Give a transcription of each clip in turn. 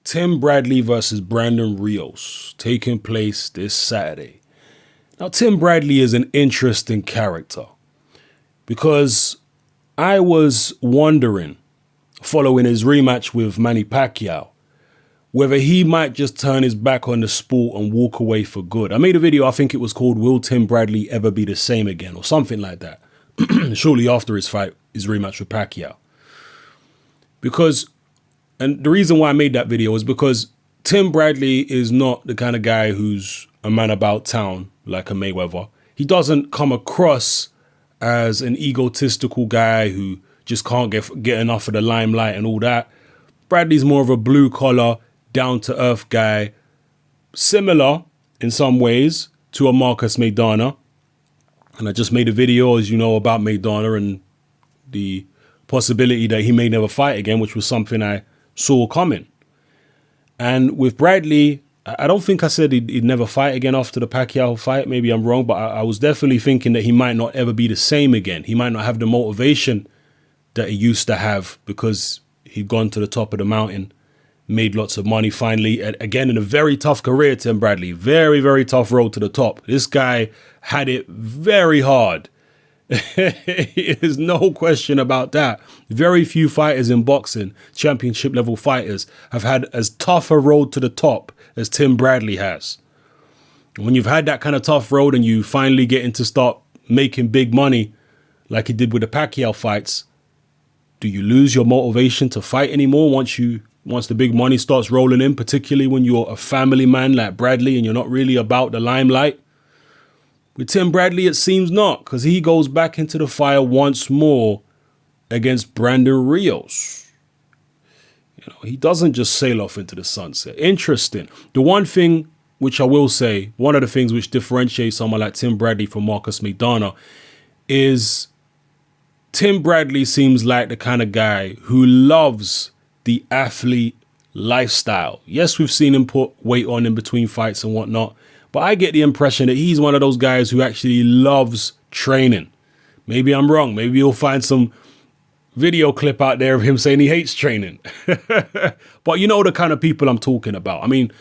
Tim Bradley versus Brandon Rios, taking place this Saturday. Now, Tim Bradley is an interesting character because I was wondering, following his rematch with Manny Pacquiao, whether he might just turn his back on the sport and walk away for good. I made a video, I think it was called Will Tim Bradley Ever Be the Same Again, or something like that, shortly after his rematch with Pacquiao. And the reason why I made that video is because Tim Bradley is not the kind of guy who's a man about town like a Mayweather. He doesn't come across as an egotistical guy who just can't get enough of the limelight and all that. Bradley's more of a blue collar, down to earth guy, similar in some ways to a Marcus Maidana. And I just made a video, as you know, about Maidana and the possibility that he may never fight again, which was something I saw coming. And with Bradley, I don't think I said he'd never fight again after the Pacquiao fight. Maybe I'm wrong, but I was definitely thinking that he might not ever be the same again. He might not have the motivation that he used to have because he'd gone to the top of the mountain, made lots of money finally. Again, in a very tough career, Tim Bradley. Very, very tough road to the top. This guy had it very hard. There's no question about that. Very few fighters in boxing, championship level fighters, have had as tough a road to the top as Tim Bradley has. When you've had that kind of tough road and you finally get to start making big money like he did with the Pacquiao fights, do you lose your motivation to fight anymore once the big money starts rolling in, particularly when you're a family man like Bradley and you're not really about the limelight? With Tim Bradley, it seems not, because he goes back into the fire once more against Brandon Rios. He doesn't just sail off into the sunset. Interesting. The one thing which I will say, one of the things which differentiates someone like Tim Bradley from Marcus Maidana is Tim Bradley seems like the kind of guy who loves the athlete lifestyle. Yes, we've seen him put weight on in between fights and whatnot, but I get the impression that he's one of those guys who actually loves training. Maybe I'm wrong. Maybe you'll find some video clip out there of him saying he hates training. But you know the kind of people I'm talking about. I mean,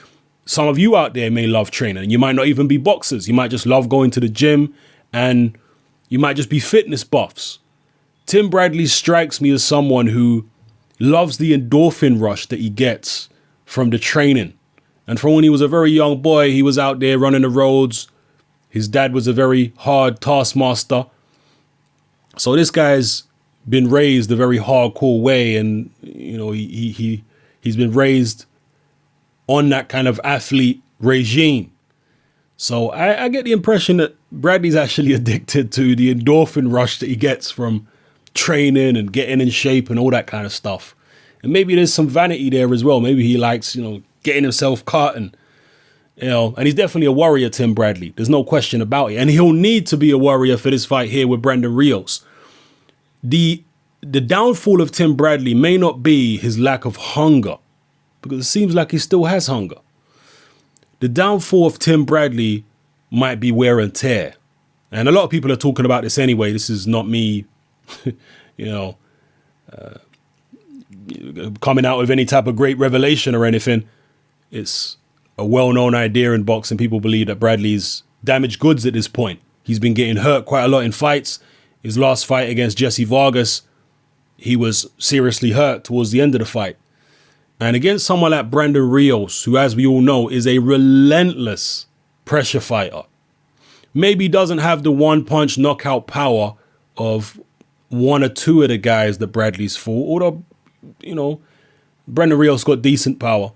some of you out there may love training, and you might not even be boxers. You might just love going to the gym, and you might just be fitness buffs. Tim Bradley strikes me as someone who loves the endorphin rush that he gets from the training. And from when he was a very young boy, he was out there running the roads. His dad was a very hard taskmaster. So this guy's been raised a very hardcore way, and he's been raised on that kind of athlete regime. So I get the impression that Bradley's actually addicted to the endorphin rush that he gets from training and getting in shape and all that kind of stuff. And maybe there's some vanity there as well. Maybe he likes, getting himself cut and he's definitely a warrior, Tim Bradley. There's no question about it. And he'll need to be a warrior for this fight here with Brandon Rios. The downfall of Tim Bradley may not be his lack of hunger, because it seems like he still has hunger. The downfall of Tim Bradley might be wear and tear. And a lot of people are talking about this anyway. This is not me, coming out with any type of great revelation or anything. It's a well-known idea in boxing. People believe that Bradley's damaged goods at this point. He's been getting hurt quite a lot in fights. His last fight against Jesse Vargas, he was seriously hurt towards the end of the fight. And against someone like Brandon Rios, who, as we all know, is a relentless pressure fighter, maybe doesn't have the one-punch knockout power of one or two of the guys that Bradley's fought, although, Brandon Rios got decent power.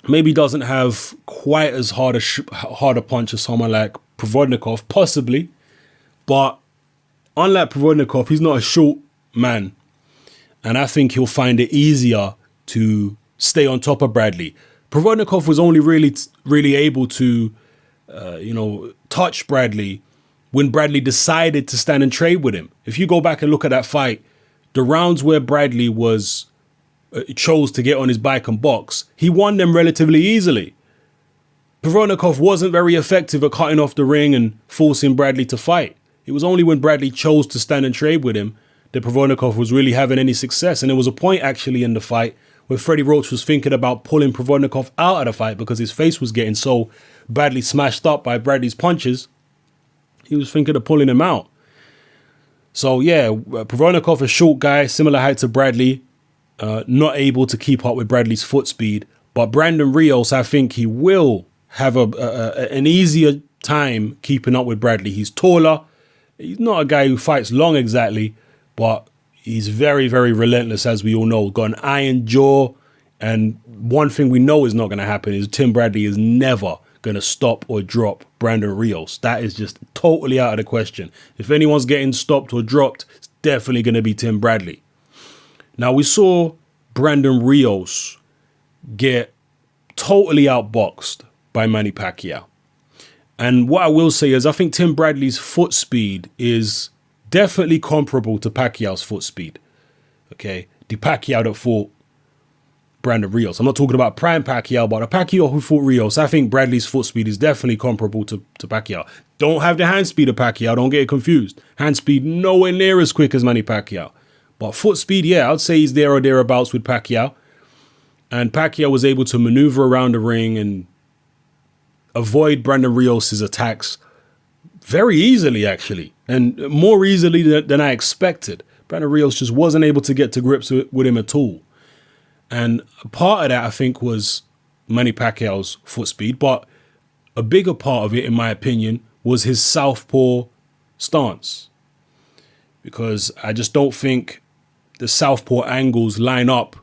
Maybe doesn't have quite as hard a punch as someone like Provodnikov, possibly. But unlike Provodnikov, he's not a short man. And I think he'll find it easier to stay on top of Bradley. Provodnikov was only really able to, touch Bradley when Bradley decided to stand and trade with him. If you go back and look at that fight, the rounds where Bradley chose to get on his bike and box, he won them relatively easily. Provodnikov wasn't very effective at cutting off the ring and forcing Bradley to fight. It was only when Bradley chose to stand and trade with him that Provodnikov was really having any success. And there was a point actually in the fight where Freddie Roach was thinking about pulling Provodnikov out of the fight because his face was getting so badly smashed up by Bradley's punches. He was thinking of pulling him out. So yeah, Provodnikov, a short guy, similar height to Bradley, not able to keep up with Bradley's foot speed. But Brandon Rios, I think he will have an easier time keeping up with Bradley. He's taller. He's not a guy who fights long exactly, but he's very, very relentless, as we all know. Got an iron jaw. And one thing we know is not going to happen is Tim Bradley is never going to stop or drop Brandon Rios. That is just totally out of the question. If anyone's getting stopped or dropped, it's definitely going to be Tim Bradley. Now, we saw Brandon Rios get totally outboxed by Manny Pacquiao. And what I will say is I think Tim Bradley's foot speed is definitely comparable to Pacquiao's foot speed. Okay, the Pacquiao that fought Brandon Rios. I'm not talking about prime Pacquiao, but the Pacquiao who fought Rios. I think Bradley's foot speed is definitely comparable to Pacquiao. Don't have the hand speed of Pacquiao. Don't get it confused. Hand speed nowhere near as quick as Manny Pacquiao. But foot speed, yeah, I'd say he's there or thereabouts with Pacquiao. And Pacquiao was able to maneuver around the ring and avoid Brandon Rios' attacks very easily, actually, and more easily than I expected. Brandon Rios just wasn't able to get to grips with him at all. And part of that, I think, was Manny Pacquiao's foot speed, but a bigger part of it, in my opinion, was his southpaw stance. Because I just don't think the southpaw angles line up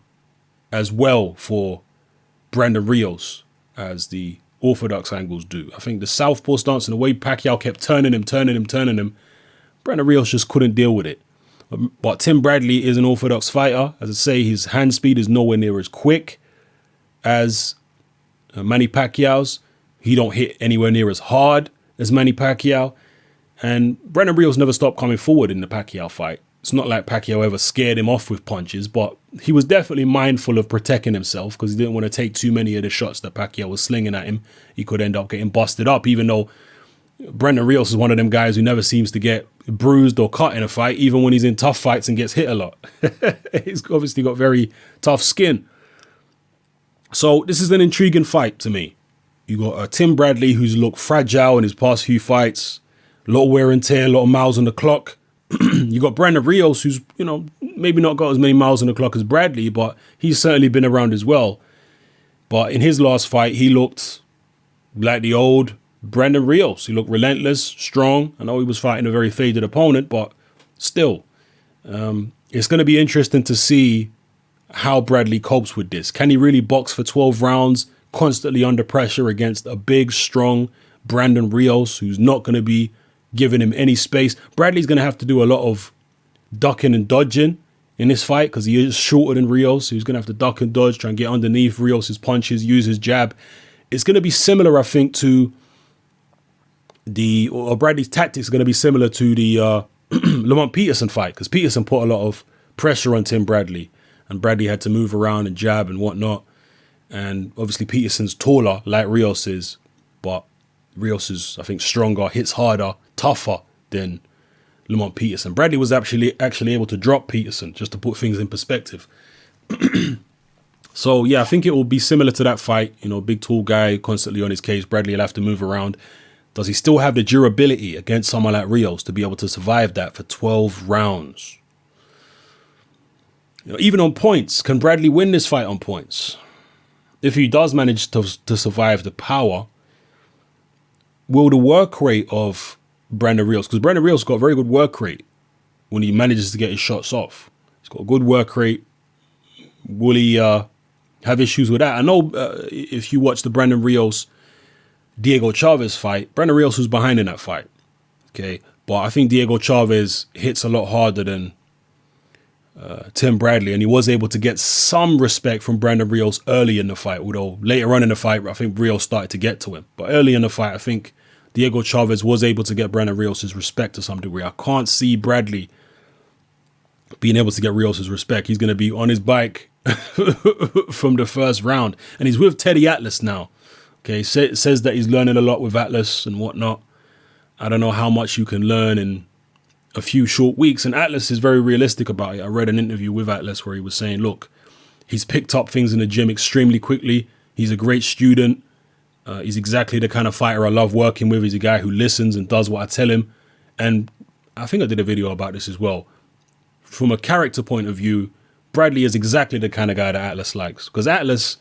as well for Brandon Rios as the orthodox angles do. I think the southpaw stance and the way Pacquiao kept turning him, Brandon Rios just couldn't deal with it. But Tim Bradley is an orthodox fighter. As I say, his hand speed is nowhere near as quick as Manny Pacquiao's. He don't hit anywhere near as hard as Manny Pacquiao. And Brandon Rios never stopped coming forward in the Pacquiao fight. It's not like Pacquiao ever scared him off with punches, but he was definitely mindful of protecting himself because he didn't want to take too many of the shots that Pacquiao was slinging at him. He could end up getting busted up, even though Brandon Rios is one of them guys who never seems to get bruised or cut in a fight, even when he's in tough fights and gets hit a lot. He's obviously got very tough skin. So this is an intriguing fight to me. You got Tim Bradley, who's looked fragile in his past few fights, a lot of wear and tear, a lot of miles on the clock. You got Brandon Rios, who's, maybe not got as many miles on the clock as Bradley, but he's certainly been around as well. But in his last fight, he looked like the old Brandon Rios. He looked relentless, strong. I know he was fighting a very faded opponent, but still, it's going to be interesting to see how Bradley copes with this. Can he really box for 12 rounds, constantly under pressure against a big, strong Brandon Rios, who's not going to be giving him any space? Bradley's going to have to do a lot of ducking and dodging in this fight because he is shorter than Rios. So he's going to have to duck and dodge, try and get underneath Rios' punches, use his jab. It's going to be similar, I think, to Bradley's tactics are going to be similar to the Lamont Peterson fight because Peterson put a lot of pressure on Tim Bradley and Bradley had to move around and jab and whatnot. And obviously Peterson's taller like Rios is, but Rios is, I think, stronger, hits harder, tougher than Lamont Peterson. Bradley was actually able to drop Peterson, just to put things in perspective. So, yeah, I think it will be similar to that fight. Big, tall guy, constantly on his cage. Bradley will have to move around. Does he still have the durability against someone like Rios to be able to survive that for 12 rounds? Even on points, can Bradley win this fight on points? If he does manage to survive the power, will the work rate of Brandon Rios, because Brandon Rios got a very good work rate when he manages to get his shots off. He's got a good work rate. Will he have issues with that? I know if you watch the Brandon Rios Diego Chavez fight, Brandon Rios was behind in that fight. Okay, but I think Diego Chavez hits a lot harder than Tim Bradley, and he was able to get some respect from Brandon Rios early in the fight, although later on in the fight, I think Rios started to get to him. But early in the fight, I think Diego Chavez was able to get Brandon Rios' respect to some degree. I can't see Bradley being able to get Rios' respect. He's going to be on his bike from the first round. And he's with Teddy Atlas now. Okay, says that he's learning a lot with Atlas and whatnot. I don't know how much you can learn in a few short weeks. And Atlas is very realistic about it. I read an interview with Atlas where he was saying, look, He's picked up things in the gym extremely quickly. He's a great student. He's exactly the kind of fighter I love working with. He's a guy who listens and does what I tell him. And I think I did a video about this as well. From a character point of view, Bradley is exactly the kind of guy that Atlas likes. Because Atlas,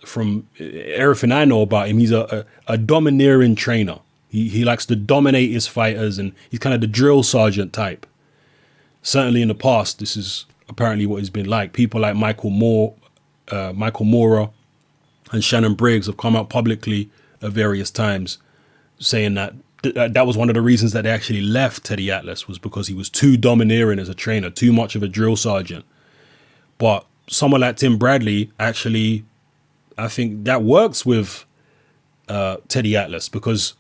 from everything I know about him, he's a domineering trainer. He likes to dominate his fighters, and he's kind of the drill sergeant type. Certainly in the past, this is apparently what he's been like. People like Michael Mora and Shannon Briggs have come out publicly at various times saying that that was one of the reasons that they actually left Teddy Atlas, was because he was too domineering as a trainer, too much of a drill sergeant. But someone like Tim Bradley, actually, I think that works with Teddy Atlas, because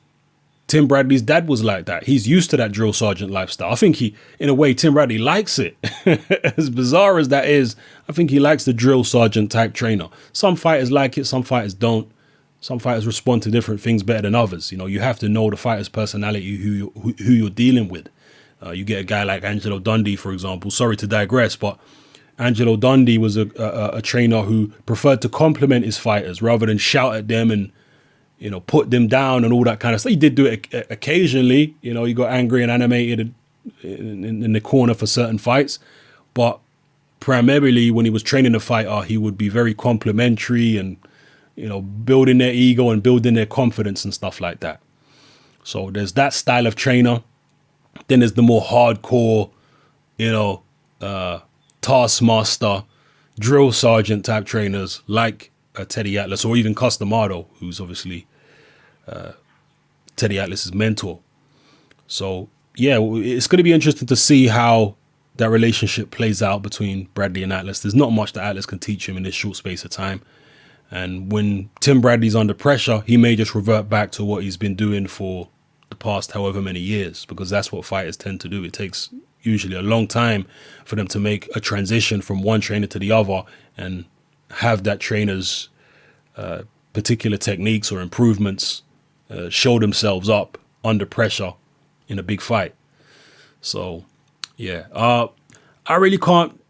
Tim Bradley's dad was like that. He's used to that drill sergeant lifestyle. I think in a way, Tim Bradley likes it. As bizarre as that is, I think he likes the drill sergeant type trainer. Some fighters like it, some fighters don't. Some fighters respond to different things better than others. You know, you have to know the fighter's personality, who you're dealing with. You get a guy like Angelo Dundee, for example. Sorry to digress, but Angelo Dundee was a trainer who preferred to compliment his fighters rather than shout at them and, you know, put them down and all that kind of stuff. He did do it occasionally. You know, he got angry and animated in the corner for certain fights. But primarily when he was training a fighter, he would be very complimentary and, you know, building their ego and building their confidence and stuff like that. So there's that style of trainer. Then there's the more hardcore, you know, taskmaster, drill sergeant type trainers like Teddy Atlas, or even Customado, who's obviously Teddy Atlas's mentor. So yeah, it's going to be interesting to see how that relationship plays out between Bradley and Atlas. There's not much that Atlas can teach him in this short space of time. And when Tim Bradley's under pressure, he may just revert back to what he's been doing for the past however many years, because that's what fighters tend to do. It takes usually a long time for them to make a transition from one trainer to the other and have that trainer's particular techniques or improvements show themselves up under pressure in a big fight. So, yeah, I really can't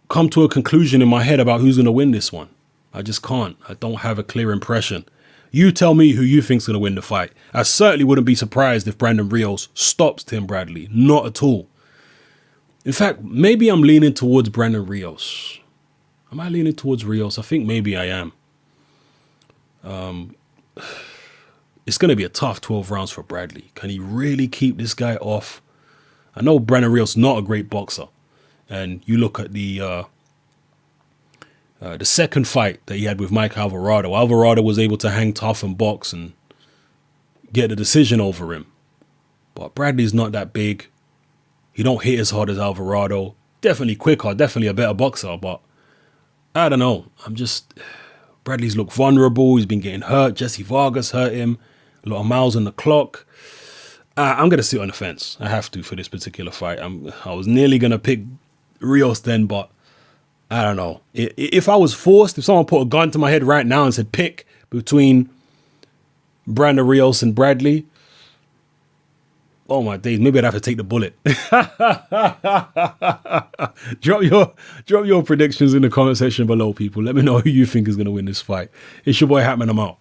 come to a conclusion in my head about who's going to win this one. I just can't. I don't have a clear impression. You tell me who you think's going to win the fight. I certainly wouldn't be surprised if Brandon Rios stops Tim Bradley. Not at all. In fact, maybe I'm leaning towards Brandon Rios. Am I leaning towards Rios? I think maybe I am. It's going to be a tough 12 rounds for Bradley. Can he really keep this guy off? I know Brandon Rios not a great boxer. And you look at the second fight that he had with Mike Alvarado. Alvarado was able to hang tough and box and get a decision over him. But Bradley's not that big. He don't hit as hard as Alvarado. Definitely quicker, definitely a better boxer, but I don't know. Bradley's looked vulnerable. He's been getting hurt. Jesse Vargas hurt him. A lot of miles on the clock. I'm going to sit on the fence. I have to for this particular fight. I was nearly going to pick Rios then, but I don't know. If I was forced, if someone put a gun to my head right now and said pick between Brandon Rios and Bradley, oh my days, maybe I'd have to take the bullet. Drop your predictions in the comment section below, people. Let me know who you think is going to win this fight. It's your boy Hatman. I'm out.